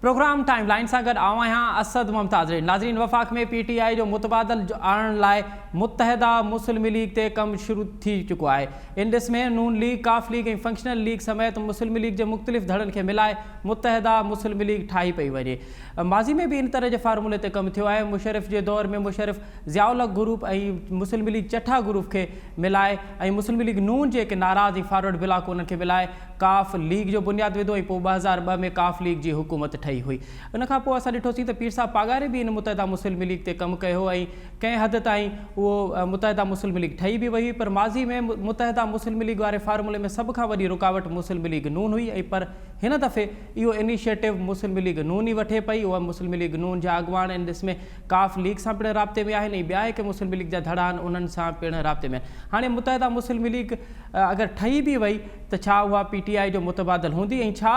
Programme time line सां गॾु आवां आहियां असद मुमताज़। नाज़रीन, वफ़ाक़ में PTI जो मुतबादल आणण लाइ मुत्तहिदा मुस्लिम लीग ते कमु शुरू थी चुको आहे। इन ॾिस में नून लीग, काफ लीग ऐं फंक्शनल लीग समेत मुस्लिम लीग जे मुख़्तलिफ़ धड़नि खे मिलाए मुत्तहिदा मुस्लिम लीग ठाही पई वञे। माज़ी में भी इन तरह जे फार्मूले ते कमु थियो आहे। मुशर्रफ जे दौर में मुशर्रफ ज़ियाउल ग्रुप ऐं मुस्लिम लीग चठा ग्रुप खे मिलाए ऐं मुस्लिम लीग नून जेके नाराज़ ऐं फॉरवर्ड ब्लॉक उन्हनि खे मिलाए काफ लीग जो बुनियादु विधो ऐं पोइ 2002 में काफ लीग जी हुकूमत ठही हुई। उन खां पोइ असां ॾिठोसीं त पीर साहब पागारे बि इन मुत्तहिदा मुस्लिम लीग ते कमु कयो ऐं कंहिं हद ताईं उहो मुत्तहिदा मुस्लिम लीग ठही बि वई। पर माज़ी में मुत्तहिदा मुस्लिम लीग वारे फार्मूले में सभ खां वॾी रुकावट मुस्लिम लीग नून हुई ऐं पर हिन दफ़े इहो इनिशिएटिव मुस्लिम लीग नून ई वठे पई। उहा मुस्लिम लीग नून जा अॻुवान इन ॾिस में काफ लीग सां पिणु राब्ते में आहिनि ऐं ॿिया हिकु मुस्लिम लीग जा धड़ा आहिनि उन्हनि सां पिणु राब्ते में आहिनि। हाणे मुत्तहिदा मुस्लिम लीग अगरि ठही बि वई त छा उहा PTI जो मुतबादल हूंदी ऐं छा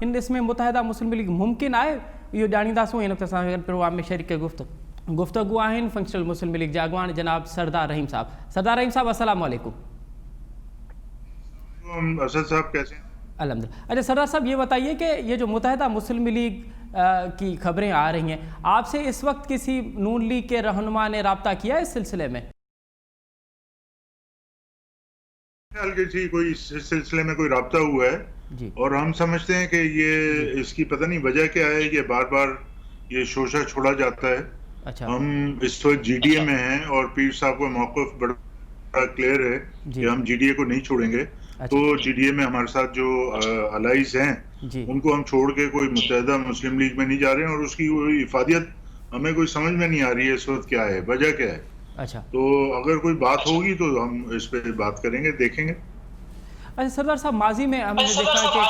इन ॾिस में मुत्तहिदा मुस्लिम लीग मुमकिन आहे, इहो ॼाणींदासूं। हिन वक़्तु असां प्रोग्राम में शरीक गुफ़्तगू आहिनि फंक्शनल मुस्लिम लीग जा अॻुवान जनाब सरदार रहीम साहब। सरदार रहीम साहब, अस्सलाम वालेकुम। असद साहब कैसे हैं? अल्हम्दुलिल्लाह। अच्छा सरदार साहब, ये बताइए कि ये जो मुत्तहिदा मुस्लिम लीग की खबरें आ रही हैं, आपसे इस वक्त किसी नून लीग के रहनुमा ने रब्ता किया इस सिलसिले में? किसी कोई इस सिलसिले में कोई रब्ता हुआ है जी। और हम समझते हैं कि ये इसकी पता नहीं वजह क्या है, ये बार बार ये शोशा छोड़ा जाता है। अच्छा। हम इस वक्त GDA में हैं और पीर साहब का मौक़िफ़ बड़ा क्लियर है कि हम GDA को नहीं छोड़ेंगे। तो GDA में हमारे साथ जो अलाइज हैं उनको हम छोड़ के कोई मुत्तहिदा मुस्लिम लीग में नहीं जा रहे हैं और उसकी कोई इफादियत हमें कोई समझ में नहीं आ रही है इस वक्त, क्या है वजह क्या है। अच्छा, तो अगर कोई बात होगी तो हम इस पे बात करेंगे, देखेंगे। अच्छा सरदार साहब, माजी में हमने देखा कि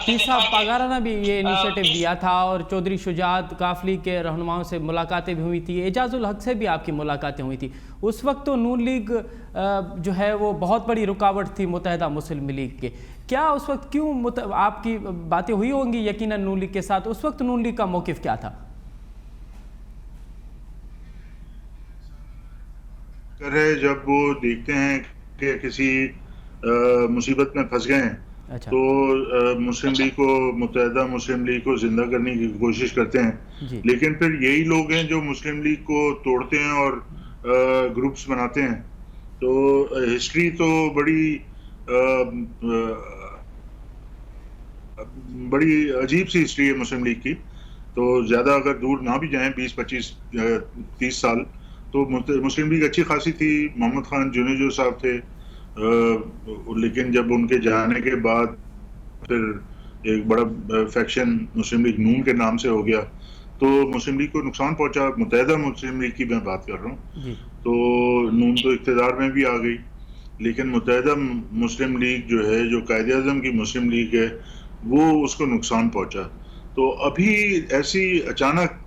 पीर साहब पागारा ने भी ये इनिशिएटिव दिया था और चौधरी शुजात काफ लीग के रहनुमाओं से मुलाकातें भी हुई थी, एजाजुल हक से भी आपकी मुलाकातें हुई थी। उस वक्त तो नून लीग जो है वो बहुत बड़ी रुकावट थी मुत्तहिदा मुस्लिम लीग के। क्या उस वक्त क्यों आपकी बातें हुई होंगी यकीनन नून लीग के साथ, उस वक्त नून लीग का मौक़िफ़ क्या था? जब वो देखते हैं कि किसी मुसीबत में फंस गए हैं, अच्छा। तो मुस्लिम लीग को, मुत्तहिदा मुस्लिम लीग को जिंदा करने की कोशिश करते हैं। लेकिन फिर यही लोग हैं जो मुस्लिम लीग को तोड़ते हैं और ग्रुप्स बनाते हैं। तो हिस्ट्री तो बड़ी अजीब सी हिस्ट्री है मुस्लिम लीग की। तो ज़्यादा अगर दूर ना भी जाएं 20, 25, 30 साल, तो मुस्लिम लीग अच्छी खासी थी। मोहम्मद खान जुनेजो साहब थे, लेकिन जब उनके जाने के बाद फिर एक बड़ा फैक्शन मुस्लिम लीग नून के नाम से हो गया, तो मुस्लिम लीग को नुकसान पहुंचा। मुत्तहिदा मुस्लिम लीग की मैं बात कर रहा हूँ। तो नून तो इक़्तिदार में भी आ गई, लेकिन मुत्तहिदा मुस्लिम लीग जो है, जो कायदे आज़म की मुस्लिम लीग है, वो उसको नुकसान पहुंचा। तो अभी ऐसी अचानक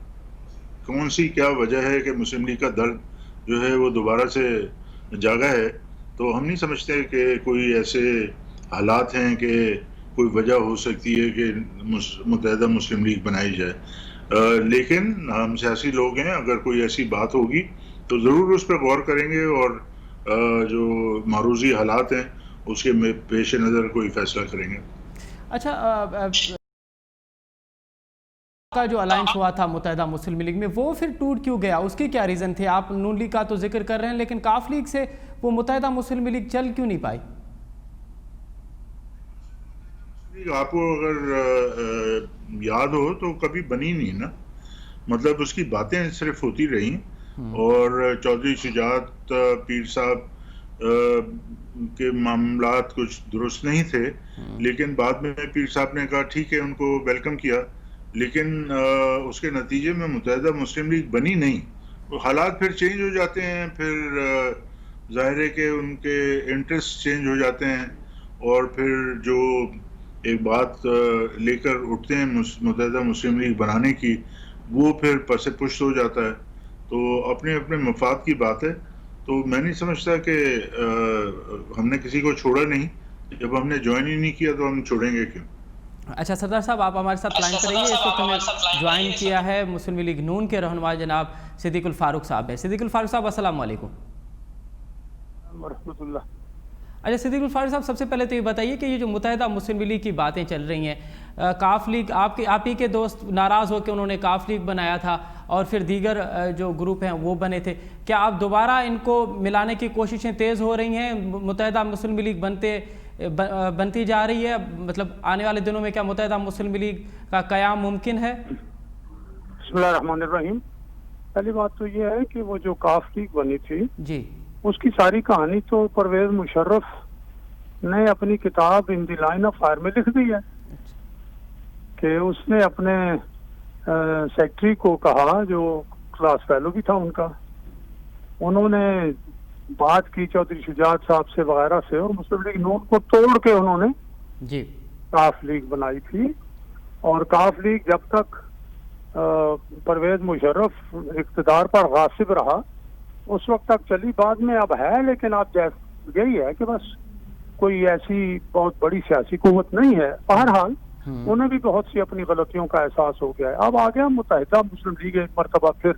कौन सी क्या वजह है कि मुस्लिम लीग का दर्द जो है वो दोबारा से जागा है? तो हम नहीं समझते कि कोई ऐसे हालात हैं कि कोई वजह हो सकती है कि मुत्तहिदा मुस्लिम लीग बनाई जाए। लेकिन हम सियासी लोग हैं, अगर कोई ऐसी बात होगी तो ज़रूर उस पर गौर करेंगे और जो मारूजी हालात हैं उसके पेश नज़र कोई फैसला करेंगे। अच्छा, का जो अलायंस हुआ था मुत्तहिदा मुस्लिम लीग में, वो फिर टूट क्यों गया? उसके क्या रीज़न थे? आप नून लीग का तो जिक्र कर रहे हैं, लेकिन काफ लीग से वो मुत्तहिदा मुस्लिम लीग चल क्यों नहीं पाई? आपको अगर याद हो तो कभी बनी नहीं ना, मतलब उसकी बातें सिर्फ होती रही और चौधरी शुजात पीर साहब के मामलात कुछ दुरुस्त नहीं थे। लेकिन बाद में पीर साहब ने कहा ठीक है, उनको वेलकम किया, लेकिन उसके नतीजे में मुत्तहिदा मुस्लिम लीग बनी नहीं। तो हालात फिर चेंज हो जाते हैं, फिर जाहिर है कि उनके इंटरेस्ट चेंज हो जाते हैं और फिर जो एक बात लेकर उठते हैं मुत्तहिदा मुस्लिम लीग बनाने की, वो फिर पसे पुष्ट हो जाता है। तो अपने अपने मफाद की बात है। तो मैं नहीं समझता कि हमने किसी को छोड़ा नहीं, जब हमने ज्वाइन ही नहीं किया तो हम छोड़ेंगे क्यों? अच्छा सरदार साहब, आप हमारे साथ लाइन पर रहिए। इस वक्त हमें ज्वाइन किया है मुस्लिम लीग नून के रहनुमा जनाब सिद्दीकुल फारूक साहब है। सिद्दीकुल फारूक साहब, अस्सलाम वालेकुम। रहमतुल्लाह। अच्छा सिद्दीकुल फारूक साहब, सबसे पहले तो ये बताइए कि ये जो मुत्तहिदा मुस्लिम लीग की बातें चल रही हैं, काफ लीग आप ही के दोस्त नाराज़ हो के उन्होंने काफ लीग बनाया था और फिर दीगर जो ग्रुप हैं वो बने थे, क्या अब दोबारा इनको मिलाने की कोशिशें तेज़ हो रही हैं? मुत्तहिदा मुस्लिम लीग बनती जा रही है, मतलब आने वाले दिनों में क्या मुत्तहिदा मुस्लिम लीग का क़याम मुमकिन है? बिस्मिल्लाहिर्रहमानिर्रहीम। पहली बात तो ये है कि वो जो काफ लीग बनी थी जी, उसकी सारी कहानी तो परवेज मुशर्रफ ने अपनी किताब in the line of fire में लिख दी है कि उसने अपने सेक्रेटरी को कहा, जो क्लास फेलो भी था उनका, उन्होंने बात की चौधरी शुजात साहब से वगैरह से और मुस्लिम लीग नून को तोड़ के उन्होंने जी काफ लीग बनाई थी। और काफ लीग जब तक परवेज मुशर्रफ इक़्तिदार पर गासिब रहा उस वक्त तक चली, बाद में अब है, लेकिन अब जैसे यही है कि बस कोई ऐसी बहुत बड़ी सियासी कुव्वत नहीं है। बहरहाल उन्हें भी बहुत सी अपनी गलतियों का एहसास हो गया है। अब आ गया मुत्तहिदा मुस्लिम लीग एक मरतबा फिर,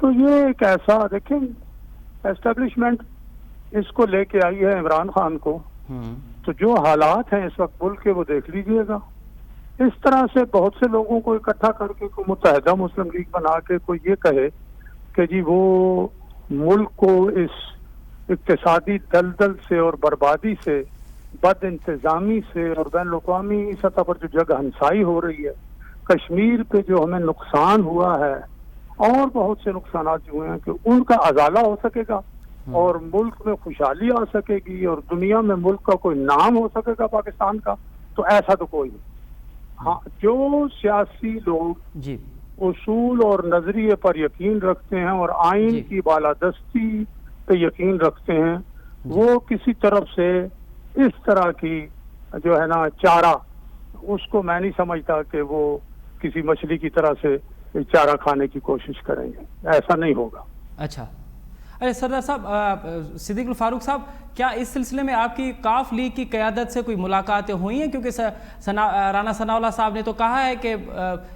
तो ये एक ऐसा देखें एस्टेब्लिशमेंट इसको लेके आई है इमरान खान को, तो जो हालात हैं इस वक्त मुल्क के वो देख लीजिएगा। इस तरह से बहुत से लोगों को इकट्ठा करके कोई मुत्तहिदा मुस्लिम लीग बना के कोई ये कहे कि जी वो मुल्क को इस इक्तिसादी दलदल से और बर्बादी से, बद इंतजामी से और बैनुल-अक़वामी सतह पर जो जगह हंसाई हो रही है, कश्मीर पे जो हमें नुकसान हुआ है और बहुत से नुकसान जो हुए हैं, कि उनका अजाला हो सकेगा और मुल्क में खुशहाली आ सकेगी और दुनिया में मुल्क का कोई नाम हो सकेगा पाकिस्तान का, तो ऐसा तो कोई नहीं। हाँ, जो सियासी लोग जी उसूल और नजरिए पर यकीन रखते हैं और आइन की बालादस्ती पे यकीन रखते हैं, वो किसी तरफ से इस तरह की जो है ना चारा, उसको मैं नहीं समझता कि वो किसी मछली की तरह से चारा खाने की कोशिश करेंगे, ऐसा नहीं होगा। अच्छा, अरे सरदार साहब, सिद्दीकुल फारूक साहब, क्या इस सिलसिले में आपकी काफ लीग की क़यादत से कोई मुलाकातें हुई हैं? क्योंकि राना सनाउल्लाह साहब ने तो कहा है कि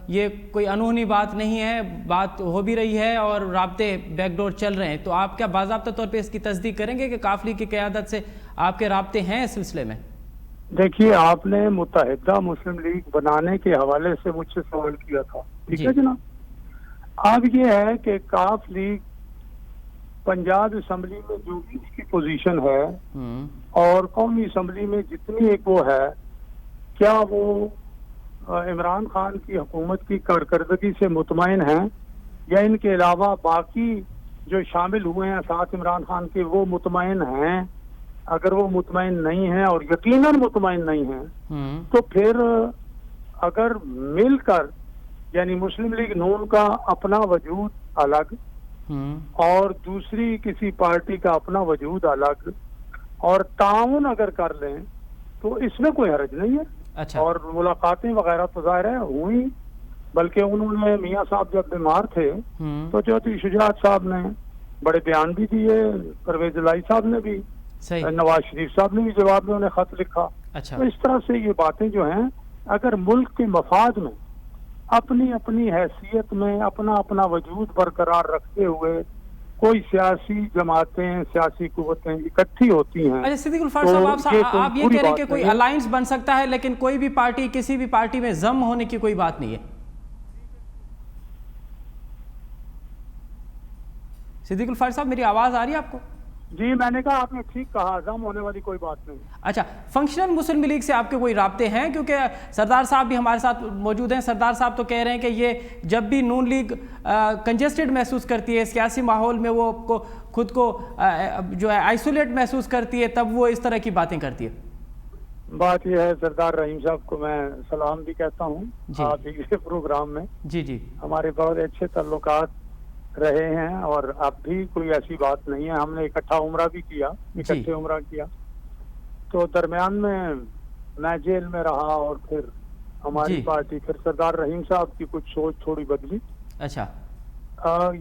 ये कोई अनहोनी बात नहीं है, बात हो भी रही है और राब्ते बैकडोर चल रहे हैं, तो आप क्या बाज़ाब्ता तौर पे इसकी तस्दीक करेंगे कि काफ लीग की क़यादत से आपके राब्ते हैं इस सिलसिले में? देखिए, आपने मुत्तहिदा मुस्लिम लीग बनाने के हवाले से मुझसे सवाल किया था, ठीक है जनाब। अब ये है कि काफ लीग पंजाब असम्बली में जो भी उसकी पोजीशन है और कौमी असम्बली में जितनी एक वो है, क्या वो इमरान खान की हुकूमत की कारकर्दगी से मुतमईन हैं, या इनके अलावा बाकी जो शामिल हुए हैं साथ इमरान खान के वो मुतमईन हैं? अगर वो मुतमईन नहीं हैं और यकीनन मुतमईन नहीं हैं, तो फिर अगर मिलकर, यानी मुस्लिम लीग नून का अपना वजूद अलग और दूसरी किसी पार्टी का अपना वजूद अलग, और ताउन अगर कर लें तो इसमें कोई हर्ज नहीं है। अच्छा। और मुलाकातें वगैरह तो ज़ाहिर है हुई, बल्कि उन्होंने मियाँ साहब जब बीमार थे तो चौधरी शुजात साहब ने बड़े बयान भी दिए, परवेज लाई साहब ने भी, नवाज शरीफ साहब ने भी जवाब में उन्हें खत लिखा। अच्छा। तो इस तरह से ये बातें जो हैं, अगर मुल्क के मफाद में अपनी अपनी हैसियत में अपना अपना वजूद बरकरार रखते हुए कोई सियासी जमातें, सियासी कुव्वतें इकट्ठी होती हैं। अच्छा सिद्दीकुल फारूक साहब, आप ये कह रहे हैं कि कोई अलायंस बन सकता है, लेकिन कोई भी पार्टी, किसी भी पार्टी में जम होने की कोई बात नहीं है? सिद्दीकुल फारूक साहब, मेरी आवाज आ रही है आपको? जी, मैंने कहा आपने ठीक कहा, जम होने वाली कोई बात नहीं। अच्छा, फंक्शनल मुस्लिम लीग से आपके कोई राब्ते हैं? क्योंकि सरदार साहब भी हमारे साथ मौजूद हैं। सरदार साहब तो कह रहे हैं कि ये जब भी नून लीग कंजेस्टेड महसूस करती है, सियासी माहौल में वो खुद को जो है आइसोलेट महसूस करती है, तब वो इस तरह की बातें करती है। बात यह है, सरदार रहीम साहब को मैं सलाम भी कहता हूँ आप ही प्रोग्राम में। जी जी, हमारे बहुत अच्छे ताल्लुकात रहे हैं और अब भी कोई ऐसी बात नहीं है। हमने इकट्ठा उम्रा भी किया, इकट्ठे उम्रा किया, तो दरमियान में मैं जेल में रहा और फिर हमारी पार्टी, फिर सरदार रहीम साहब की कुछ सोच थोड़ी बदली। अच्छा,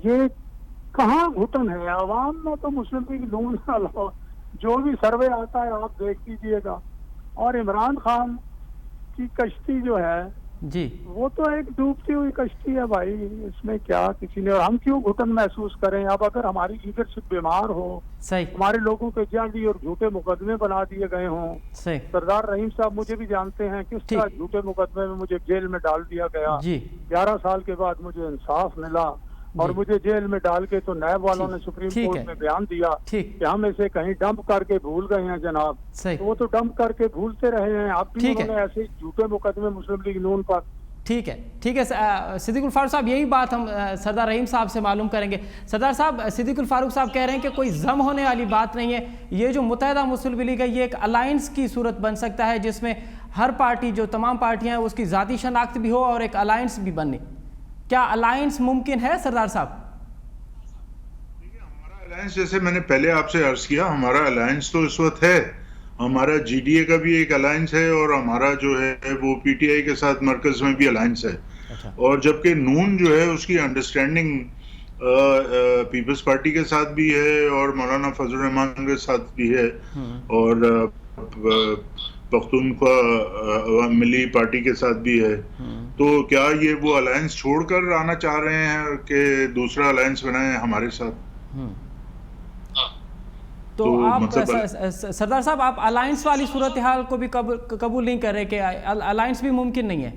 ये कहाँ घुटन है आवाम में? तो मुस्लिम लीग नून जो भी सर्वे आता है आप देख लीजिएगा, और इमरान खान की कश्ती जो है جی وہ تو ایک ڈوبتی ہوئی کشتی ہے بھائی، اس میں کیا کسی نے، اور ہم کیوں گھٹن محسوس کریں؟ اب اگر ہماری لیڈرشپ بیمار ہو، صحیح ہمارے لوگوں کے جعلی اور جھوٹے مقدمے بنا دیے گئے ہوں، صحیح سردار رحیم صاحب مجھے بھی جانتے ہیں کس ٹھیک۔ طرح جھوٹے مقدمے میں مجھے جیل میں ڈال دیا گیا، جی 11 سال کے بعد مجھے انصاف ملا، اور جی مجھے جیل میں ڈال کے تو نیب والوں نے ٹھیک سپریم ٹھیک کورٹ ہے میں بیان دیا ٹھیک کہ ہم اسے کہیں ڈمپ کر کے بھول گئے ہیں جناب، صحیح تو وہ تو ڈمپ کر کے بھولتے رہے ہیں، اب بھی ٹھیک ہے انہوں نے ایسے ہی جھوٹے مقدمے مسلم لیگ نون پر۔ ٹھیک ہے صدیق الفاروق صاحب، یہی بات ہم سردار رحیم صاحب سے معلوم کریں گے۔ سردار صاحب، صدیق الفاروق صاحب کہہ رہے ہیں کہ کوئی ضم ہونے والی بات نہیں ہے، یہ جو متحدہ مسلم لیگ ہے یہ ایک الائنس کی صورت بن سکتا ہے جس میں ہر پارٹی، جو تمام پارٹیاں ہیں، اس کی ذاتی شناخت بھی ہو اور ایک الائنس بھی بنے۔ کیا الائنس ممکن ہے سردار صاحب؟ ہمارا الائنس، جیسے میں نے پہلے آپ سے عرض کیا، ہمارا الائنس تو اس وقت ہے، ہمارا جی ڈی اے کا بھی ایک الائنس ہے، اور ہمارا جو ہے وہ پی ٹی آئی کے ساتھ مرکز میں بھی الائنس ہے، اور جبکہ نون جو ہے اس کی انڈرسٹینڈنگ پیپلز پارٹی کے ساتھ بھی ہے اور مولانا فضل الرحمان کے ساتھ بھی ہے، اور پختونخوا عوام ملی پارٹی کے ساتھ بھی ہے، تو کیا یہ وہ الائنس چھوڑ کر آنا چاہ رہے ہیں کہ دوسرا الائنس بنائیں ہمارے ساتھ؟ تو آپ سردار صاحب، آپ الائنس والی صورتحال کو بھی قبول نہیں کر رہے کہ الائنس بھی ممکن نہیں ہے؟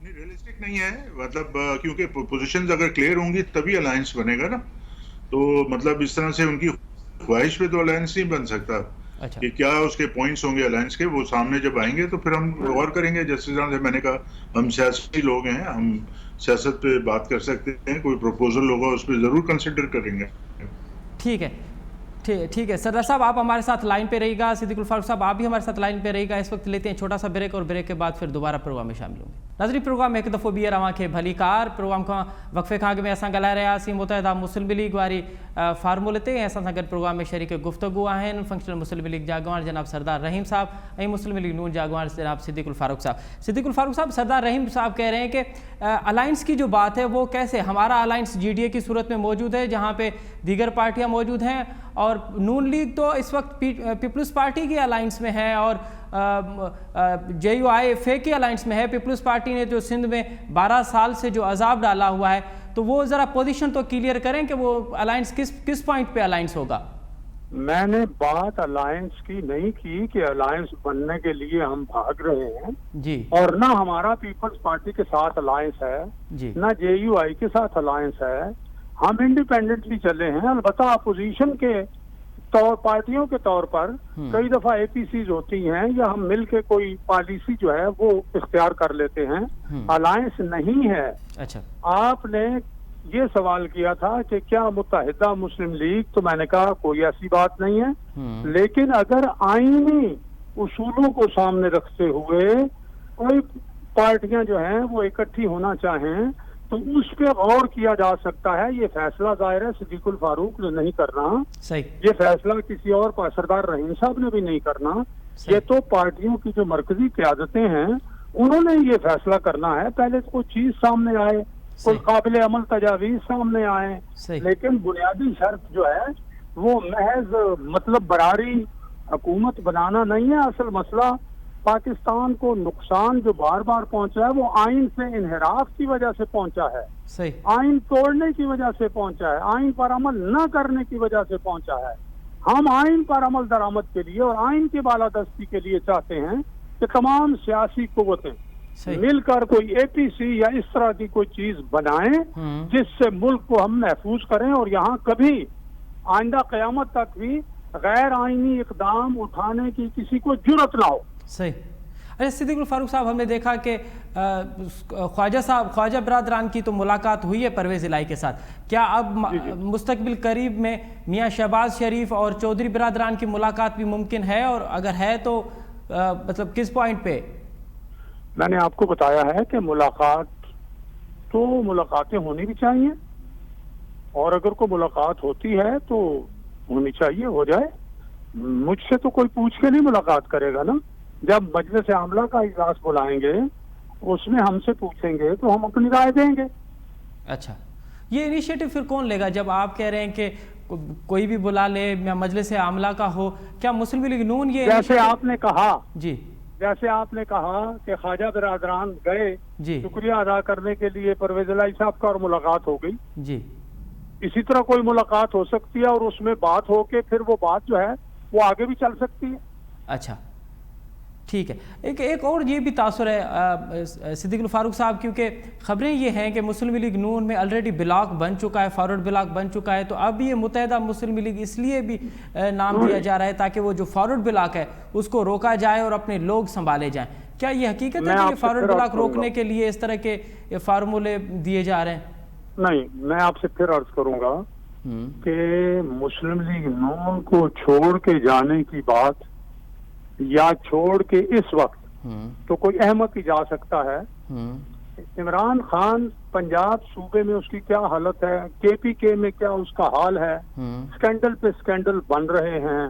ریئلسٹک نہیں ہے، مطلب کیونکہ پوزیشنز اگر کلیئر ہوں گی تبھی الائنس بنے گا نا، تو مطلب اس طرح سے ان کی خواہش پہ تو الائنس نہیں بن سکتا کہ کیا اس کے پوائنٹس ہوں گے الائنس کے، وہ سامنے جب آئیں گے تو پھر ہم غور کریں گے، جیسے میں نے کہا ہم سیاسی لوگ ہیں، ہم سیاست پہ بات کر سکتے ہیں، کوئی پروپوزل ہوگا اس پہ ضرور کنسیڈر کریں گے۔ ٹھیک ہے ٹھیک ہے سردار صاحب، آپ ہمارے ساتھ لائن پہ رہی گا، صدیق الفاروق صاحب آپ بھی ہمارے ساتھ لائن پہ رہی گا۔ اس وقت لیتے ہیں چھوٹا سا بریک، اور بریک کے بعد پھر دوبارہ پروگرام میں شامل ہوں گے۔ ناظرین، پروگرام ایک دفعہ بھی رواں کے بھلی کار پروگرام کا وقفے کھا کے میں ایسا گلائے رہا سی متحدہ مسلم لیگ واری فارمولے تے ایسا سنگت پروگرام میں شریک گفتگو ہیں فنکشنل مسلم لیگ جاگوان جناب سردار رحیم صاحب، اے مسلم لیگ نون جاگوان جناب صدیق الفاروق صاحب۔ صدیق الفاروق صاحب، سردار رحیم صاحب کہہ رہے ہیں کہ الائنس کی جو بات ہے وہ کیسے، ہمارا الائنس جی ڈی اے کی صورت میں موجود ہے جہاں پہ دیگر پارٹیاں موجود ہیں، اور نون لیگ تو اس وقت پیپلز پارٹی کی الائنس میں ہے اور جے یو آئی ایف اے کی الائنس میں ہے۔ پیپلز پارٹی نے جو سندھ میں 12 سال سے جو عذاب ڈالا ہوا ہے، تو وہ ذرا پوزیشن تو کلیئر کریں کہ وہ الائنس کس پوائنٹ پہ الائنس ہوگا؟ میں نے بات الائنس کی نہیں کی کہ الائنس بننے کے لیے ہم بھاگ رہے ہیں جی، اور نہ ہمارا پیپلز پارٹی کے ساتھ الائنس ہے، جی نہ جے یو آئی کے ساتھ الائنس ہے، ہم انڈیپینڈنٹلی چلے ہیں۔ البتہ اپوزیشن کے پارٹیوں کے طور پر کئی دفعہ اے پی سیز ہوتی ہیں یا ہم مل کے کوئی پالیسی جو ہے وہ اختیار کر لیتے ہیں، الائنس نہیں ہے۔ اچھا، آپ نے یہ سوال کیا تھا کہ کیا متحدہ مسلم لیگ، تو میں نے کہا کوئی ایسی بات نہیں ہے، لیکن اگر آئینی اصولوں کو سامنے رکھتے ہوئے کوئی پارٹیاں جو ہیں وہ اکٹھی ہونا چاہیں تو اس پہ غور کیا جا سکتا ہے۔ یہ فیصلہ ظاہر ہے صدیق الفاروق نے نہیں کرنا، صحیح، یہ فیصلہ کسی اور سردار رحیم صاحب نے بھی نہیں کرنا، یہ تو پارٹیوں کی جو مرکزی قیادتیں ہیں انہوں نے یہ فیصلہ کرنا ہے۔ پہلے کوئی چیز سامنے آئے، کوئی قابل عمل تجاویز سامنے آئے، لیکن بنیادی شرط جو ہے وہ محض مطلب براری حکومت بنانا نہیں ہے۔ اصل مسئلہ پاکستان کو نقصان جو بار بار پہنچا ہے وہ آئین سے انحراف کی وجہ سے پہنچا ہے، صحیح، آئین توڑنے کی وجہ سے پہنچا ہے، آئین پر عمل نہ کرنے کی وجہ سے پہنچا ہے۔ ہم آئین پر عمل درآمد کے لیے اور آئین کی بالادستی کے لیے چاہتے ہیں کہ تمام سیاسی قوتیں مل کر کوئی اے پی سی یا اس طرح کی کوئی چیز بنائیں جس سے ملک کو ہم محفوظ کریں اور یہاں کبھی آئندہ قیامت تک بھی غیر آئینی اقدام اٹھانے کی کسی کو جرأت نہ ہو۔ صحیح۔ اچھا صدیق الفاروق صاحب، ہم نے دیکھا کہ خواجہ برادران کی تو ملاقات ہوئی ہے پرویز الہی کے ساتھ، کیا اب مستقبل قریب میں میاں شہباز شریف اور چودھری برادران کی ملاقات بھی ممکن ہے، اور اگر ہے تو مطلب کس پوائنٹ پہ؟ میں نے آپ کو بتایا ہے کہ ملاقاتیں ہونی بھی چاہیے، اور اگر کوئی ملاقات ہوتی ہے تو ہونی چاہیے، ہو جائے۔ مجھ سے تو کوئی پوچھ کے نہیں ملاقات کرے گا نا، جب مجلس عاملہ کا اجلاس بلائیں گے اس میں ہم سے پوچھیں گے تو ہم اپنی رائے دیں گے۔ اچھا، یہ انیشیٹو پھر کون لے گا جب آپ کہہ رہے ہیں کہ کوئی بھی بلا لے مجلس عاملہ کا ہو؟ کیا مسلم لیگ نون یہ جیسے آپ نے کہا جی जैसे आपने कहा कि ख्वाजा बिरादरान गए जी शुक्रिया अदा करने के लिए परवेज इलाही साहब का और मुलाकात हो गई, जी इसी तरह कोई मुलाकात हो सकती है और उसमें बात हो के फिर वो बात जो है वो आगे भी चल सकती है। अच्छा ठीक है। एक और ये भी तासुर है सिद्दीकुल फारूक साहब, क्योंकि ख़बरें ये हैं कि मुस्लिम लीग नून में ऑलरेडी ब्लॉक बन चुका है, फॉरवर्ड ब्लॉक बन चुका है, तो अब ये मुत्तहिदा मुस्लिम लीग इसलिए भी नाम दिया जा रहा है ताकि वो जो फॉरवर्ड ब्लॉक है उसको रोका जाए और अपने लोग संभाले जाएं। क्या ये हकीकत है कि ये फॉरवर्ड ब्लॉक रोकने के लिए इस तरह के फार्मूले दिए जा रहे हैं? नहीं, मैं आपसे फिर अर्ज करूंगा कि मुस्लिम लीग नून को छोड़ के जाने की बात या छोड़ के इस वक्त तो कोई अहमद ही जा सकता है। इमरान खान पंजाब सूबे में उसकी क्या हालत है, KPK में क्या उसका हाल है, स्कैंडल पे स्कैंडल बन रहे हैं,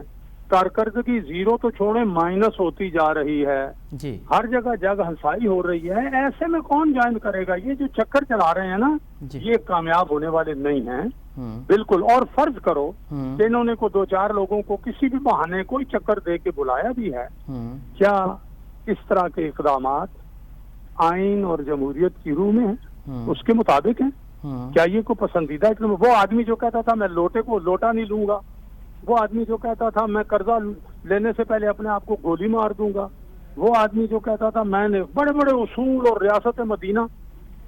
कारकर्दगी जीरो तो छोड़े माइनस होती जा रही है जी, हर जगह जग हंसाई हो रही है। ऐसे में कौन ज्वाइन करेगा? ये जो चक्कर चला रहे हैं ना, ये कामयाब होने वाले नहीं हैं बिल्कुल। और फर्ज करो कि इन्होंने को 2-4 लोगों को किसी भी बहाने कोई चक्कर दे के बुलाया भी है, क्या इस तरह के इकदामात आइन और जमहूरियत की रूह में है, उसके मुताबिक है? क्या ये को पसंदीदा? वो आदमी जो कहता था मैं लोटे को लोटा नहीं लूंगा, वो आदमी जो कहता था मैं कर्जा लेने से पहले अपने आप को गोली मार दूंगा, वो आदमी जो कहता था मैंने बड़े बड़े उसूल और रियासत मदीना,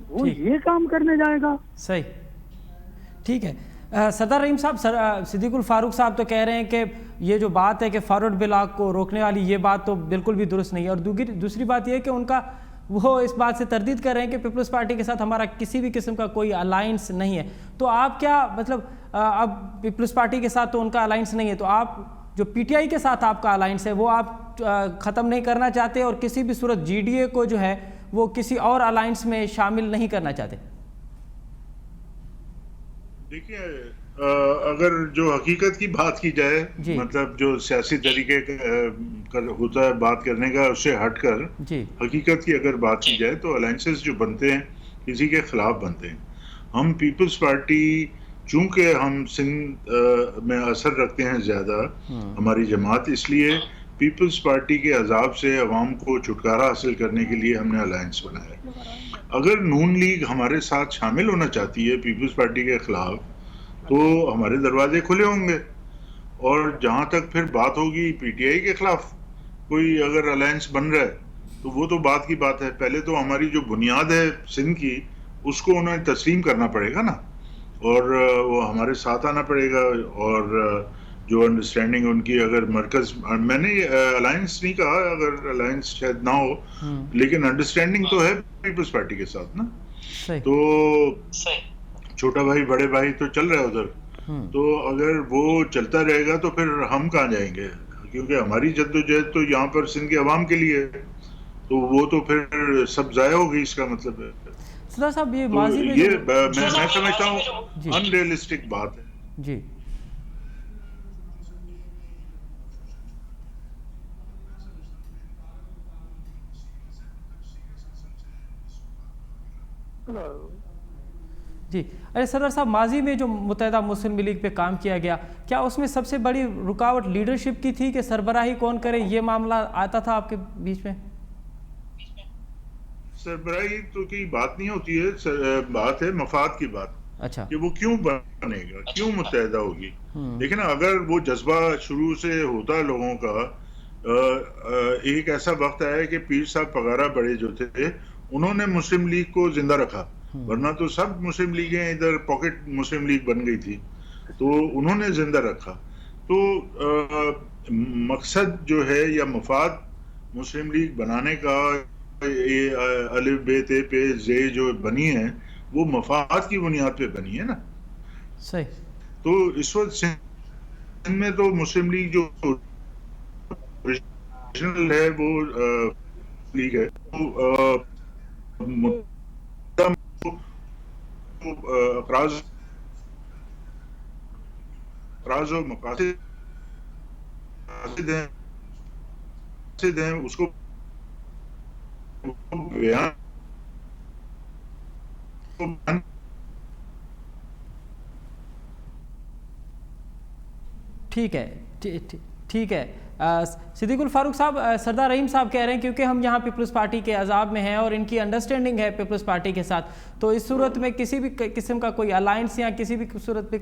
वो ये काम करने जाएगा? सही, ठीक है। सदर रहीम साहब, सिद्दीकुल फारूक साहब तो कह रहे हैं कि ये जो बात है कि फॉरवर्ड ब्लॉक को रोकने वाली, ये बात तो बिल्कुल भी दुरुस्त नहीं है। और दूसरी बात ये है कि उनका वो इस बात से तरदीद कर रहे हैं कि पीपल्स पार्टी के साथ हमारा किसी भी किस्म का कोई अलायंस नहीं है। तो आप क्या मतलब, अब पीपल्स पार्टी के साथ तो उनका अलायंस नहीं है, तो आप जो PTI के साथ आपका अलायंस है वो आप ख़त्म नहीं करना चाहते और किसी भी सूरत GDA को जो है वो किसी और अलायंस में शामिल नहीं करना चाहते? देखिए, अगर जो हकीकत की बात की जाए, मतलब जो सियासी तरीके होता है बात करने का, उससे हटकर हकीकत की अगर बात की जाए तो अलायंसेस जो बनते हैं किसी के खिलाफ बनते हैं। हम पीपल्स पार्टी, चूंकि हम सिंध में असर रखते हैं ज़्यादा, हमारी जमात, इसलिए पीपल्स पार्टी के अजाब से अवाम को छुटकारा हासिल करने के लिए हमने अलायंस बनाया। अगर नून लीग हमारे साथ शामिल होना चाहती है पीपल्स पार्टी के खिलाफ, तो हमारे दरवाजे खुले होंगे। और जहां तक फिर बात होगी PTI के खिलाफ कोई अगर अलायंस बन रहा है, तो वो तो बात की बात है। पहले तो हमारी जो बुनियाद है सिंध की, उसको उन्हें तस्लीम करना पड़ेगा ना, और वो हमारे साथ आना पड़ेगा। और जो अंडरस्टैंडिंग उनकी, अगर मरकज, मैंने अलायंस नहीं कहा, अगर अलायंस शायद ना हो, लेकिन अंडरस्टैंडिंग तो है पीपल्स पार्टी के साथ ना। तो छोटा भाई बड़े भाई तो चल रहा है उधर, तो अगर वो चलता रहेगा तो फिर हम कहाँ जाएंगे? क्योंकि हमारी जद्दोजहद तो यहाँ पर सिंध के अवाम के लिए है, तो वो तो फिर सब जाया होगी, इसका मतलब है। सदर साहब, ये तो माजी में ये मैं समझता हूँ अनरियलिस्टिक बात है जी। जी, अरे सदर साहब, माजी में जो मुत्तहिदा मुस्लिम लीग पे काम किया गया, क्या उसमें सबसे बड़ी रुकावट लीडरशिप की थी कि सरबराही कौन करे, ये मामला आता था आपके बीच में? सरबराही तो की बात नहीं होती है, बात है मफाद की बात। अच्छा, कि वो क्यों बनेगा, क्यों मुत्तहिदा होगी। लेकिन अगर वो जज्बा शुरू से होता लोगों का, एक ऐसा वक्त आया कि पीर साहब पगारा बड़े जो थे, उन्होंने मुस्लिम लीग को जिंदा रखा, वरना तो सब मुस्लिम लीगें इधर पॉकेट मुस्लिम लीग बन गई थी, तो उन्होंने जिंदा रखा। तो मकसद जो है या मफाद मुस्लिम लीग बनाने का, ये अलिफ बे ते पे जे जो बनी है, वो मफाद की बुनियाद पे बनी है ना। सही। तो इस वक्त सिंध में तो मुस्लिम लीग जो ओरिजिनल है वो लीग है, अफराज और मकासिद हैं, उसको बयान ठीक है, ठीक है सिद्दीक उल फारूक साहब, सरदार रहीम साहब कह रहे हैं क्योंकि हम यहाँ पीपल्स पार्टी के अजाब में हैं और इनकी अंडरस्टैंडिंग है पीपल्स पार्टी के साथ, तो इस सूरत में किसी भी किस्म का कोई अलायंस या किसी भी सूरत पे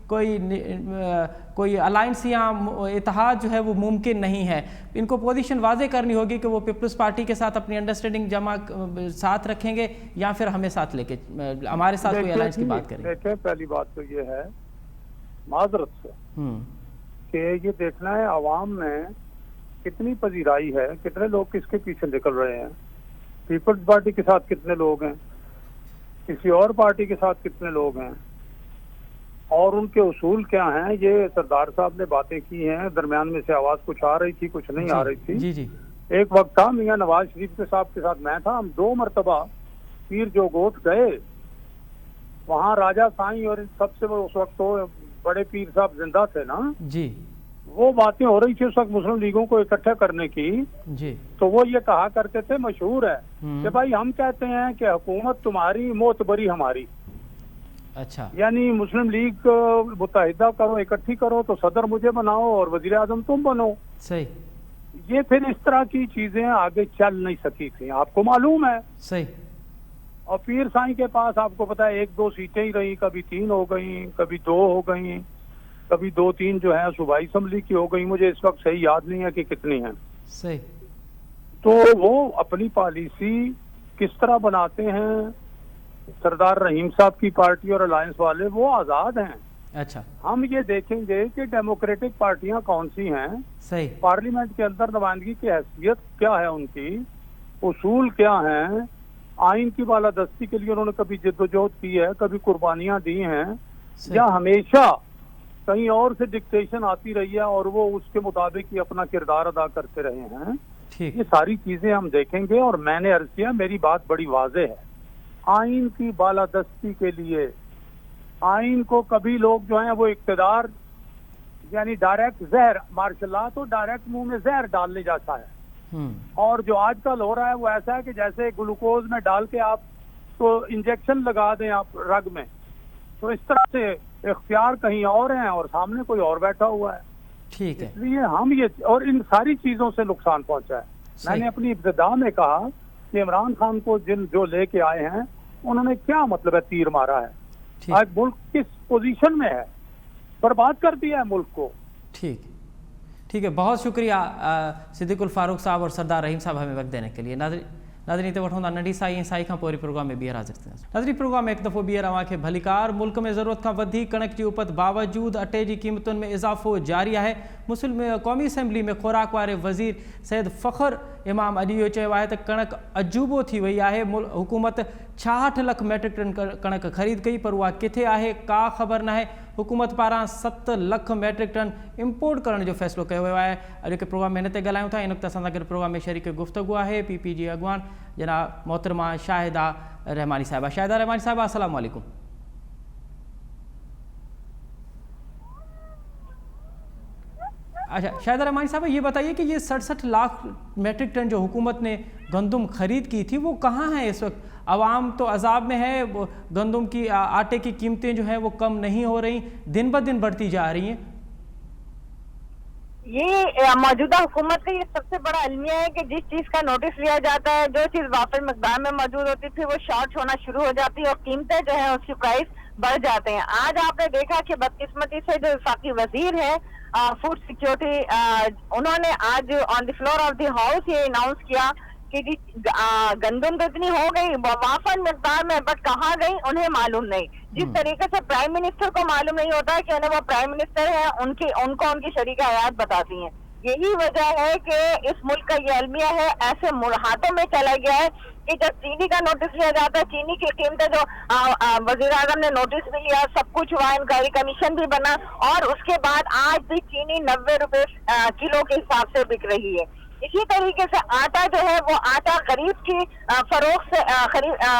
कोई अलायंस या इत्तेहाद जो है वो मुमकिन नहीं है। इनको पोजीशन वाज़े करनी होगी कि वो पीपल्स पार्टी के साथ अपनी अंडरस्टैंडिंग साथ रखेंगे या फिर हमें साथ लेके हमारे साथ कोई अलायंस की बात करेंगे। देखिए, पहली बात तो ये है माजरत से कि ये देखना है आवाम में कितनी पजीराई है, कितने लोग किसके पीछे निकल रहे हैं, पीपल्स पार्टी के साथ कितने लोग हैं, किसी और पार्टी के साथ कितने लोग हैं और उनके उसूल क्या हैं। ये सरदार साहब ने बातें की हैं, दरमियान में से आवाज कुछ आ रही थी, कुछ नहीं आ रही थी। जी जी। एक वक्त था मियां नवाज शरीफ के साहब के साथ मैं था, हम 2 मरतबा पीर जो गोट गए, वहाँ राजा साईं और सबसे उस वक्त तो बड़े पीर साहब जिंदा थे ना जी, वो बातें हो रही थी उस वक्त मुस्लिम लीगों को इकट्ठा करने की जी। तो वो ये कहा करते थे, मशहूर है कि भाई हम कहते हैं कि हुकूमत तुम्हारी मोतबरी हमारी। अच्छा, यानी मुस्लिम लीग मुत्तहिदा करो, इकट्ठी करो तो सदर मुझे बनाओ और वजीर आजम तुम बनो। सही। ये फिर इस तरह की चीजें आगे चल नहीं सकी थी, आपको मालूम है। सही। और पीर साईं के पास आपको पता है 1-2 सीटें ही रही, कभी 3 हो गई, कभी 2 हो गई, कभी 2-3 जो है सूबाई असम्बली की हो गई, मुझे इस वक्त सही याद नहीं है कि कितनी है। सही। तो वो अपनी पॉलिसी किस तरह बनाते हैं, सरदार रहीम साहब की पार्टी और अलायंस वाले वो आजाद हैं। अच्छा, हम ये देखेंगे कि डेमोक्रेटिक पार्टियां कौन सी हैं, सही। पार्लियामेंट के अंदर नुमाइंदगी की हैसियत क्या है, उनकी उसूल क्या हैं, आइन की बालादस्ती के लिए उन्होंने कभी जिद्दोजहद की है, कभी कुर्बानियां दी हैं, या हमेशा कहीं और से डिक्टेशन आती रही है और वो उसके मुताबिक ही अपना किरदार अदा करते रहे हैं। ये सारी चीजें हम देखेंगे और मैंने अर्ज किया, मेरी बात बड़ी वाज़े है, आइन की बालादस्ती के लिए आइन को कभी लोग जो हैं वो इक्तदार यानी डायरेक्ट जहर, मार्शल लॉ तो डायरेक्ट मुंह में जहर डालने जाता है, और जो आजकल हो रहा है वो ऐसा है कि जैसे ग्लूकोज में डाल के आप तो इंजेक्शन लगा दें आप रग में, तो इस तरह से इख्तियार कहीं और हैं और सामने कोई और बैठा हुआ है। ठीक है, इसलिए हम ये और इन सारी चीजों से नुकसान पहुंचा है। मैंने अपनी इब्तिदा में कहा कि इमरान खान को जो लेके आए हैं उन्होंने क्या मतलब है तीर मारा है, आज मुल्क किस पोजीशन में है, बर्बाद कर दिया है मुल्क को। ठीक है, बहुत शुक्रिया सिद्दीक उल फारूक साहब और सरदार रहीम साहब हमें वक्त देने के लिए। नाज़रीन ते वठूं था नंढी साई खां पोइ प्रोग्राम में ॿीहर हाज़िर थींदासीं। नाज़रीन, प्रोग्राम में हिकु दफ़ो ॿीहर अव्हांखे भलीकार। मुल्क में ज़रूरत खां वधीक कणक जी उपत बावजूद अटे जी क़ीमतुनि में इज़ाफ़ो जारी आहे। मुस्लिम क़ौमी असम्बली में ख़ुराक वारे वज़ीर सैयद फ़ख़्र इमाम अॼु इहो चयो आहे त कणक अजूबो थी वई आहे। हुकूमत 66 लख मैट्रिक टन कणक ख़रीद कई, पर उहा किथे आहे का ख़बर न आहे। हुकूमत पारां 7 लख मैट्रिक टन इम्पोर्ट करण जो फ़ैसिलो कयो वियो आहे। अॼु के प्रोग्राम में हिन ते ॻाल्हायूं था। इन वक़्तु असां सां गॾु प्रोग्राम में शरीक गुफ़्तगू आहे PP जी अॻवान जनाब मोहतरमा शाहिदा रहमानी साहिबा। शाहिदा रहमानी साहिबा, अस्सलाम वालेकुम। अच्छा, शाहिदा रहमानी साहब, ये बताइए कि ये 67 लाख मैट्रिक टन जो हुकूमत ने गंदम खरीद की थी वो कहाँ है इस वक्त? आवाम तो अजाब में है, गंदम की आटे की कीमतें जो हैं वो कम नहीं हो रही, दिन ब दिन बढ़ती जा रही हैं। ये मौजूदा हुकूमत का ये सबसे बड़ा अलमिया है कि जिस चीज का नोटिस लिया जाता है, जो चीज वाफिर मकदार में मौजूद होती थी वो शॉर्ट होना शुरू हो जाती है और कीमतें जो है उसकी प्राइस बढ़ जाते हैं। आज आपने देखा कि बदकिस्मती से जो वफाकी वजीर है फूड सिक्योरिटी, उन्होंने आज on the floor of the house ये अनाउंस किया कि जी गंदम तो इतनी हो गई वाफन मकदार में, बट कहाँ गई उन्हें मालूम नहीं। जिस तरीके से प्राइम मिनिस्टर को मालूम नहीं होता कि उन्हें वो प्राइम मिनिस्टर है, उनको उनकी शरीक हयात बताती हैं। यही वजह है कि इस मुल्क का ये अलमिया है, ऐसे हाथों में चला गया है कि जब चीनी का नोटिस लिया जाता है, चीनी की कीमतें जो वजीर आजम ने नोटिस भी लिया, सब कुछ हुआ, इंक्वायरी कमीशन भी बना, और उसके बाद आज भी चीनी 90 रुपए किलो के हिसाब से बिक रही है। इसी तरीके से आटा जो है वो आटा गरीब की फरोख्त से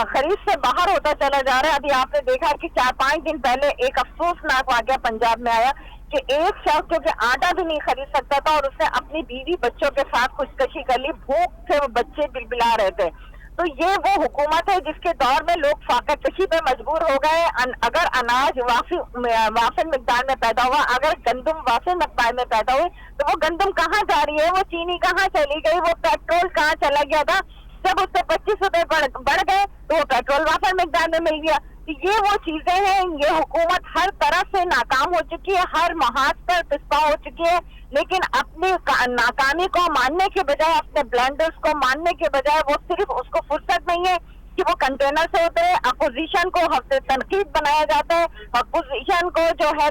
खरीद से बाहर होता चला जा रहा है। अभी आपने देखा कि 4-5 दिन पहले एक अफसोसनाक वाकया पंजाब में आया कि एक शख्स जो कि आटा भी नहीं खरीद सकता था और उसने अपनी बीवी बच्चों के साथ खुदकशी कर ली, भूख से वो बच्चे बिलबिला रहे थे। تو یہ وہ حکومت ہے جس کے دور میں لوگ فاقہ کشی پہ مجبور ہو گئے. اگر اناج وافر مقدار میں پیدا ہوا, اگر گندم وافر مقدار میں پیدا ہوئی, تو وہ گندم کہاں جا رہی ہے, وہ چینی کہاں چلی گئی, وہ پیٹرول کہاں چلا گیا تھا. جب اس سے 25 روپے بڑھ گئے تو وہ پیٹرول وافر مقدار میں مل گیا. یہ وہ چیزیں ہیں. یہ حکومت ہر طرح سے ناکام ہو چکی ہے, ہر محاذ پر پسپا ہو چکی ہے, لیکن اپنی ناکامی کو ماننے کے بجائے, اپنے بلنڈرز کو ماننے کے بجائے, وہ صرف اس کو فرصت نہیں ہے کہ وہ کنٹینر سے اترے. اپوزیشن کو تنقید بنایا جاتا ہے. اپوزیشن کو جو ہے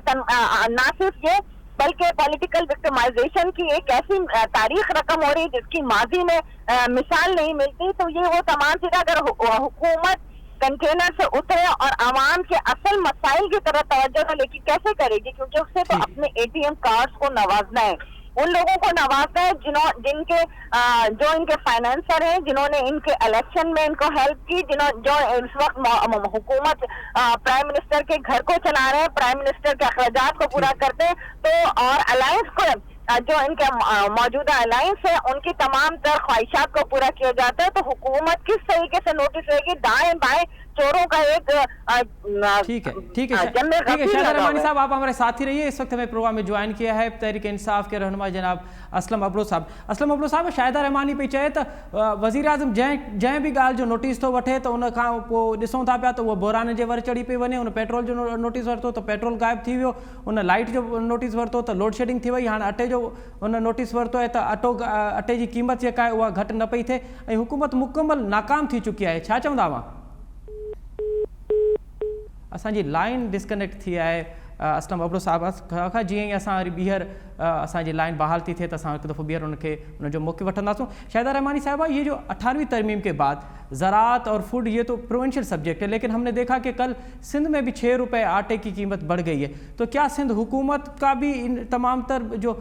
نہ صرف یہ بلکہ پولیٹیکل وکٹمائزیشن کی ایک ایسی تاریخ رقم ہو رہی ہے جس کی ماضی میں مثال نہیں ملتی. تو یہ وہ تمام چیزیں اگر حکومت کنٹینر سے اترے اور عوام کے اصل مسائل کی طرف توجہ نہ لے کے کیسے کرے گی, کیونکہ اس سے تو اپنے اے ٹی ایم کارڈز کو نوازنا ہے, ان لوگوں کو نوازنا ہے جن کے جو ان کے فائنینسر ہیں, جنہوں نے ان کے الیکشن میں ان کو ہیلپ کی, جو اس وقت حکومت پرائم منسٹر کے گھر کو چلا رہے ہیں, پرائم منسٹر کے اخراجات کو پورا کرتے ہیں. تو اور الائنس کو جو ان کے موجودہ الائنس ہے ان کی تمام تر خواہشات کو پورا کیا جاتا ہے. تو حکومت کس طریقے سے نوٹس رہے گی, دائیں بائیں چوروں کا ایک ٹھیک ہے شاہدہ رحمانی صاحب, آپ ہمارے ساتھ ہی رہیے. اس وقت ہمیں پروگرام میں جوائن کیا ہے تحریک انصاف کے رہنما جناب اسلم ابرو صاحب. اسلم ابرو صاحب, شاہدہ رحمانی پہ چئے تو وزیر اعظم جंहिं بھی ॻाल्हि जो नोटिस थो वठे त उन खां पोइ ॾिसूं था पिया त उहो बोरान जे वर चढ़ी पई वञे. उन पेट्रोल जो नोटिस वरितो त पेट्रोल गायब थी वियो, उन लाइट जो नोटिस वरितो त लोड शेडिंग थी वई, हाणे अटे जो उन नोटिस वरितो आहे त अटे जी क़ीमत जेका आहे उहा घटि न पई थिए ऐं हुकूमत मुकमल नाकाम थी चुकी आहे. छा चवंदा हुआ? असांजी लाइन डिस्कनेक्ट थी आहे اسلم ابرو صاحب खां. जीअं ई असां वरी ॿीहर असांजी लाइन बहाल थी थिए त असां हिकु दफ़ो ॿीहर उनखे उनजो मौक़ो वठंदासूं. शाहिदा रहमानी साहिबा, ये जो 18वीं तरमीम के बाद ज़राअत और फूड ये तो प्रोविंशियल सब्जेक्ट है, लेकिन हमने देखा कि कल सिंध में भी 6 रुपए आटे की कीमत बढ़ गई है. तो क्या सिंध हुकूमत का भी इन तमाम तर जो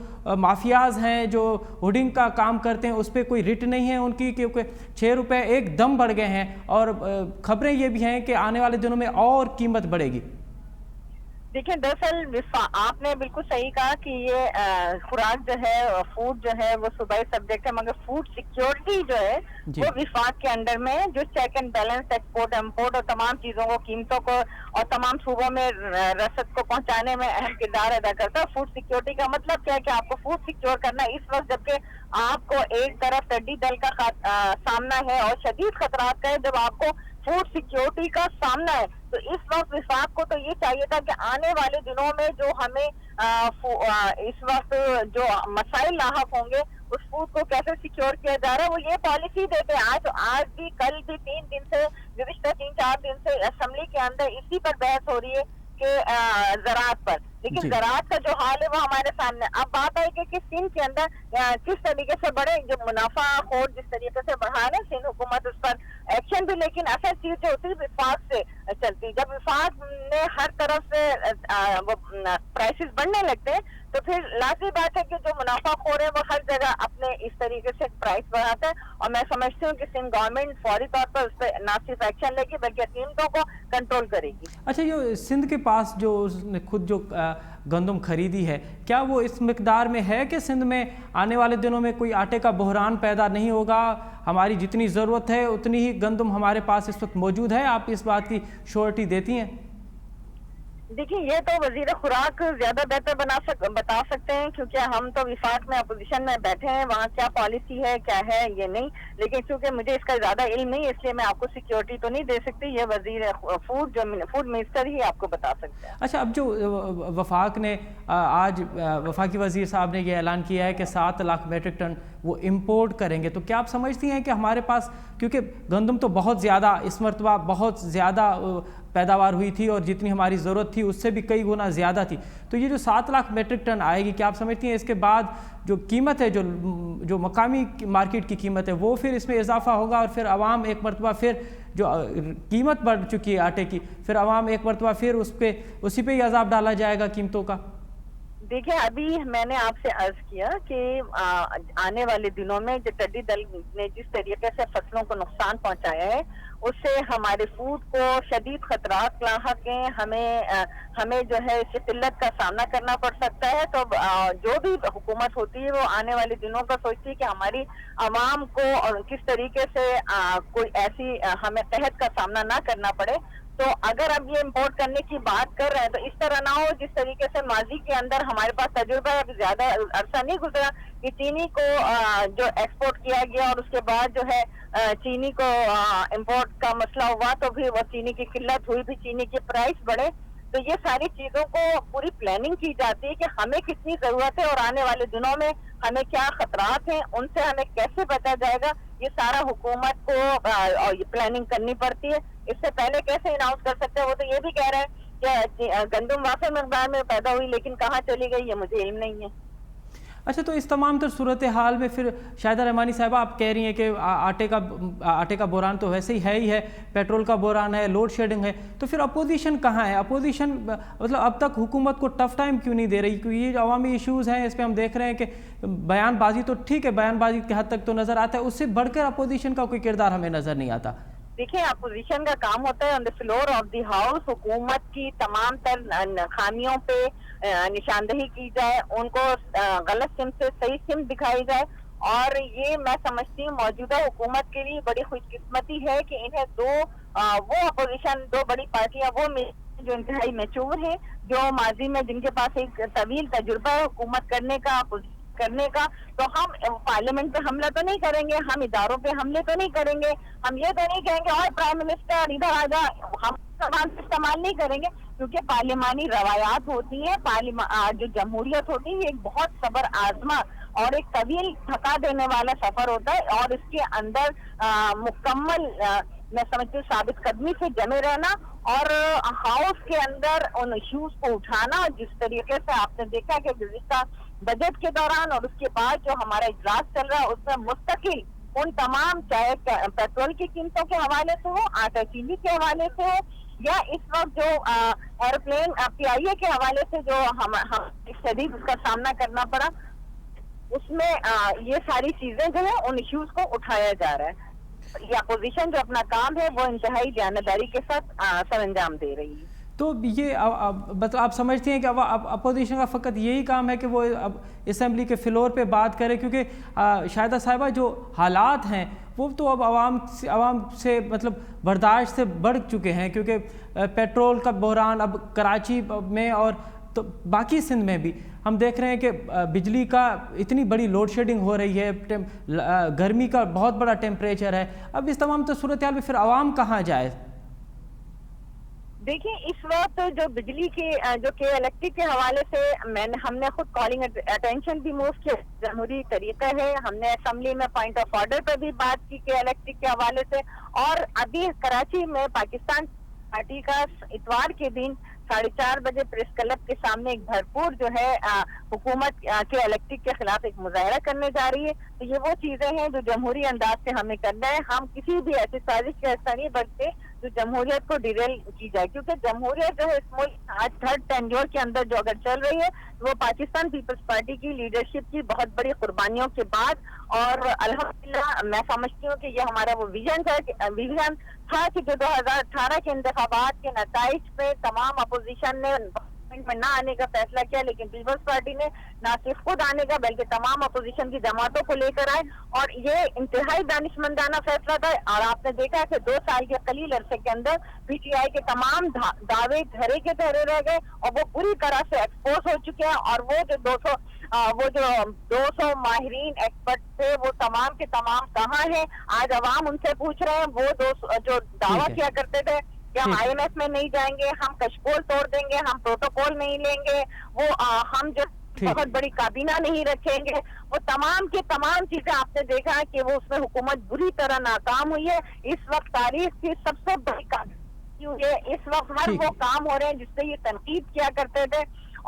माफियाज हैं जो हुडिंग का काम करते हैं उस पर कोई रिट नहीं है उनकी, क्योंकि 6 रुपए एकदम बढ़ गए हैं और खबरें ये भी हैं कि आने वाले दिनों में और कीमत बढ़ेगी? دیکھیں, دراصل آپ نے بالکل صحیح کہا کہ یہ خوراک جو ہے, فوڈ جو ہے وہ صوبائی سبجیکٹ ہے, مگر فوڈ سیکیورٹی جو ہے وہ وفاق کے انڈر میں جو check and balance, export import اور تمام چیزوں کو, قیمتوں کو اور تمام صوبوں میں رسد کو پہنچانے میں اہم کردار ادا کرتا ہے. فوڈ سیکیورٹی کا مطلب کیا ہے کہ آپ کو فوڈ سیکیور کرنا اس وقت جبکہ آپ کو ایک طرف ٹڈی دل کا سامنا ہے اور شدید خطرات کا ہے, جب آپ کو فوڈ سیکیورٹی کا سامنا ہے. تو اس وقت وفاق کو تو یہ چاہیے تھا کہ آنے والے دنوں میں جو ہمیں اس وقت جو مسائل لاحق ہوں گے اس فوڈ کو کیسے سیکیور کیا جا رہا ہے وہ یہ پالیسی دیتے ہیں. آج بھی کل بھی 3 دن سے گزشتہ 3-4 دن سے اسمبلی کے اندر اسی پر بحث ہو رہی ہے کہ زراعت پر, لیکن زراعت کا جو حال ہے وہ ہمارے سامنے. اب بات ہے کہ سندھ کے اندر کس طریقے سے بڑھے, جو منافع خور جس طریقے سے بڑھا رہے سندھ حکومت اس پر ایکشن بھی, لیکن اصل چیز جو ہوتی ہے وفاق سے چلتی. جب وفاق نے ہر طرف سے پرائسز بڑھنے لگتے ہیں تو پھر لازمی بات ہے کہ جو منافع خور ہے وہ ہر جگہ اپنے اس طریقے سے پرائس بڑھاتا ہے. اور میں سمجھتی ہوں کہ سندھ گورنمنٹ فوری طور پر اس پہ نہ صرف ایکشن لے گی بلکہ قیمتوں کو کنٹرول کرے گی. اچھا, یہ سندھ کے پاس جو اس نے خود جو گندم خریدی ہے, کیا وہ اس مقدار میں ہے کہ سندھ میں آنے والے دنوں میں کوئی آٹے کا بحران پیدا نہیں ہوگا؟ ہماری جتنی ضرورت ہے اتنی ہی گندم ہمارے پاس اس وقت موجود ہے. آپ اس بات کی شورٹی دیتی ہیں؟ دیکھیں, یہ تو وزیر خوراک زیادہ بہتر بتا سکتے ہیں, کیونکہ ہم تو وفاق میں اپوزیشن میں بیٹھے ہیں, وہاں کیا پالیسی ہے کیا ہے یہ نہیں. لیکن چونکہ مجھے اس کا زیادہ علم نہیں, اس لیے میں آپ کو سیکیورٹی تو نہیں دے سکتی. یہ وزیر فوڈ منسٹر ہی آپ کو بتا سکتے ہیں. اچھا, اب جو وفاق نے آج وفاقی وزیر صاحب نے یہ اعلان کیا ہے کہ 7 لاکھ میٹرک ٹن وہ امپورٹ کریں گے, تو کیا آپ سمجھتی ہیں کہ ہمارے پاس, کیونکہ گندم تو بہت زیادہ اس مرتبہ بہت زیادہ پیداوار ہوئی تھی اور جتنی ہماری ضرورت تھی اس سے بھی کئی گنا زیادہ تھی, تو یہ جو 7 لاکھ میٹرک ٹن آئے گی, کیا آپ سمجھتی ہیں اس کے بعد جو قیمت ہے, جو مقامی مارکیٹ کی قیمت ہے, وہ پھر اس میں اضافہ ہوگا اور پھر عوام ایک مرتبہ پھر جو قیمت بڑھ چکی ہے آٹے کی, پھر عوام ایک مرتبہ پھر اسی پہ ہی عذاب ڈالا جائے گا قیمتوں کا؟ دیکھیں, ابھی میں نے آپ سے عرض کیا کہ آنے والے دنوں میں جو ٹڈی دل نے جس طریقے سے فصلوں کو نقصان پہنچایا ہے اس سے ہمارے فوڈ کو شدید خطرات لاحق ہیں، ہمیں جو ہے اس سے قلت کا سامنا کرنا پڑ سکتا ہے. تو جو بھی حکومت ہوتی ہے وہ آنے والے دنوں کا سوچتی ہے کہ ہماری عوام کو اور کس طریقے سے کوئی ایسی ہمیں قحط کا سامنا نہ کرنا پڑے. تو اگر اب یہ امپورٹ کرنے کی بات کر رہے ہیں تو اس طرح نہ ہو جس طریقے سے ماضی کے اندر ہمارے پاس تجربہ اب زیادہ عرصہ نہیں گزرا کہ چینی کو جو ایکسپورٹ کیا گیا اور اس کے بعد جو ہے چینی کو امپورٹ کا مسئلہ ہوا تو پھر وہ چینی کی قلت ہوئی، بھی چینی کے پرائس بڑھے. تو یہ ساری چیزوں کو پوری پلاننگ کی جاتی ہے کہ ہمیں کتنی ضرورت ہے اور آنے والے دنوں میں ہمیں کیا خطرات ہیں، ان سے ہمیں کیسے بچا جائے گا. یہ سارا حکومت کو پلاننگ کرنی پڑتی ہے. اس سے پہلے کیسے اناؤنس کر سکتے ہیں؟ وہ تو یہ بھی کہہ رہے ہیں کہ گندم وافر مقدار میں پیدا ہوئی لیکن کہاں چلی گئی یہ مجھے علم نہیں ہے. اچھا، تو اس تمام تر صورتحال میں پھر شاہدہ رحمانی صاحبہ آپ کہہ رہی ہیں کہ آٹے کا بحران تو ویسے ہی ہے، پیٹرول کا بحران ہے، لوڈ شیڈنگ ہے، تو پھر اپوزیشن کہاں ہے؟ اپوزیشن مطلب اب تک حکومت کو ٹف ٹائم کیوں نہیں دے رہی؟ کیونکہ یہ جو عوامی ایشوز ہیں اس پہ ہم دیکھ رہے ہیں کہ بیان بازی تو ٹھیک ہے، بیان بازی کی حد تک تو نظر آتا ہے، اس سے بڑھ کر اپوزیشن کا کوئی کردار ہمیں نظر نہیں آتا. دیکھیں، اپوزیشن کا کام ہوتا ہے on the floor of the house حکومت کی تمام تر خامیوں پہ نشاندہی کی جائے، ان کو غلط سمت سے صحیح سمت دکھائی جائے. اور یہ میں سمجھتی ہوں موجودہ حکومت کے لیے بڑی خوش قسمتی ہے کہ انہیں وہ اپوزیشن دو بڑی پارٹیاں وہ جو انتہائی میچور ہیں، جو ماضی میں جن کے پاس ایک طویل تجربہ ہے حکومت کرنے کا. تو ہم پارلیمنٹ پہ حملہ تو نہیں کریں گے، ہم اداروں پہ حملے تو نہیں کریں گے، ہم یہ تو نہیں کہیں گے اور پرائم منسٹر ادھر آ جا، ہم استعمال نہیں کریں گے. کیونکہ پارلیمانی روایات ہوتی ہیں، جو جمہوریت ہوتی ہے یہ ایک بہت صبر آزما اور ایک طویل تھکا دینے والا سفر ہوتا ہے، اور اس کے اندر مکمل میں سمجھتی ہوں ثابت قدمی سے جمے رہنا اور ہاؤس کے اندر ان ایشوز کو اٹھانا. جس طریقے سے آپ نے دیکھا کہ گزشتہ بجٹ کے دوران اور اس کے بعد جو ہمارا اجلاس چل رہا ہے اس میں مستقل ان تمام، چاہے پیٹرول کی قیمتوں کے حوالے سے ہو، آٹا چینی کے حوالے سے ہو، یا اس وقت جو ایئروپلین PIA کے حوالے سے جو ہم شدید اس کا سامنا کرنا پڑا، اس میں یہ ساری چیزیں جو ہیں ان ایشوز کو اٹھایا جا رہا ہے. یہ اپوزیشن جو اپنا کام ہے وہ انتہائی دیانتداری کے ساتھ سر انجام دے رہی ہے. تو یہ مطلب آپ سمجھتی ہیں کہ اپوزیشن کا فقط یہی کام ہے کہ وہ اسمبلی کے فلور پہ بات کرے؟ کیونکہ شاہدہ صاحبہ جو حالات ہیں وہ تو اب عوام سے مطلب برداشت سے بڑھ چکے ہیں، کیونکہ پیٹرول کا بحران اب کراچی میں اور تو باقی سندھ میں بھی ہم دیکھ رہے ہیں کہ بجلی کا اتنی بڑی لوڈ شیڈنگ ہو رہی ہے، گرمی کا بہت بڑا ٹیمپریچر ہے. اب اس تمام صورتحال میں پھر عوام کہاں جائے؟ دیکھیں، اس وقت جو بجلی کے جو کہ الیکٹرک کے حوالے سے ہم نے خود کالنگ اٹینشن بھی موو کیا، جمہوری طریقہ ہے. ہم نے اسمبلی میں پوائنٹ آف آرڈر پہ بھی بات کی کہ الیکٹرک کے حوالے سے، اور ابھی کراچی میں پاکستان پارٹی کا اتوار کے دن 4:30 بجے پریس کلب کے سامنے ایک بھرپور جو ہے حکومت کے الیکٹرک کے خلاف ایک مظاہرہ کرنے جا رہی ہے. تو یہ وہ چیزیں ہیں جو جمہوری انداز سے ہمیں کرنا ہے. ہم کسی بھی ایسی سازش کا حصہ نہیں بنتے جو جمہوریت کو ڈیریل کی جائے، کیونکہ جمہوریت جو ہے اس ملک آج تھرڈ ٹینیور کے اندر جو اگر چل رہی ہے وہ پاکستان پیپلز پارٹی کی لیڈرشپ کی بہت بڑی قربانیوں کے بعد، اور الحمدللہ میں سمجھتی ہوں کہ یہ ہمارا وہ ویژن تھا کہ جو 2018 کے انتخابات کے نتائج پہ تمام اپوزیشن نے میں نہ آنے کا فیصلہ کیا، لیکن پیپلز پارٹی نے نہ صرف خود آنے کا بلکہ تمام اپوزیشن کی جماعتوں کو لے کر آئے، اور یہ انتہائی دانشمندانہ فیصلہ تھا. اور آپ نے دیکھا کہ 2 سال کے قلیل عرصے کے اندر PTI کے تمام دعوے دھرے کے دھرے رہ گئے اور وہ پوری طرح سے ایکسپوز ہو چکے ہیں. اور وہ جو 200 ماہرین ایکسپرٹ تھے وہ تمام کے تمام کہاں ہیں؟ آج عوام ان سے پوچھ رہے ہیں. وہ جو دعویٰ کیا کرتے تھے کہ ہم IMF میں نہیں جائیں گے، ہم کشکول توڑ دیں گے، ہم پروٹوکول نہیں لیں گے، وہ ہم جو بہت بڑی کابینہ نہیں رکھیں گے، وہ تمام کے تمام چیزیں آپ نے دیکھا کہ وہ اس میں حکومت بری طرح ناکام ہوئی ہے. اس وقت تاریخ کی سب سے بڑی کامیابی ہوئی ہے. اس وقت ہر وہ کام ہو رہے ہیں جس سے یہ تنقید کیا کرتے تھے،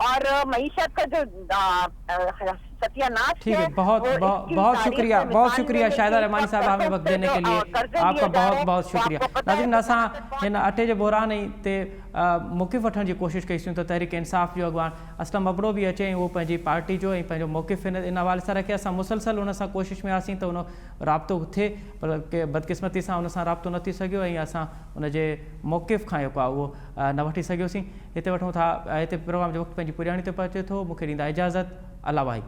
اور معیشت کا جو सत्यानाश ठीक है, बहुत वो बहुत इसकी बहुत तारीफ शुक्रिया, में बहुत मिसाल शुक्रिया में शाहिदा इस रहमानी साहब हमें वक्त देने के लिए कर्जे आपका दिए जा बहुत रहे बहुत हैं। शुक्रिया। आपको पता है नाज़रीन कि असां हिन अटे जे बहिरान ते मौक़िफ़ वठण जी कोशिशि कईसीं त तहरीक इंसाफ़ जो अॻवान असलम अबड़ो बि अचे, उहो पंहिंजी पार्टी जो ऐं पंहिंजो मौक़िफ़ इन हवाले सां रखे। असां मुसलसल उन सां कोशिशि में हुआसीं त उन राब्तो थिए, पर के बदकिस्मती सां उन सां राब्तो न थी सघियो ऐं असां उन जे मौक़िफ़ खां जेको आहे उहो न वठी सघियोसीं। हिते वठूं था, हिते प्रोग्राम जो वक़्तु पंहिंजी पुॼाणी ते पहुचे थो। मूंखे ॾींदा इजाज़त। अल्लाह वाहिद।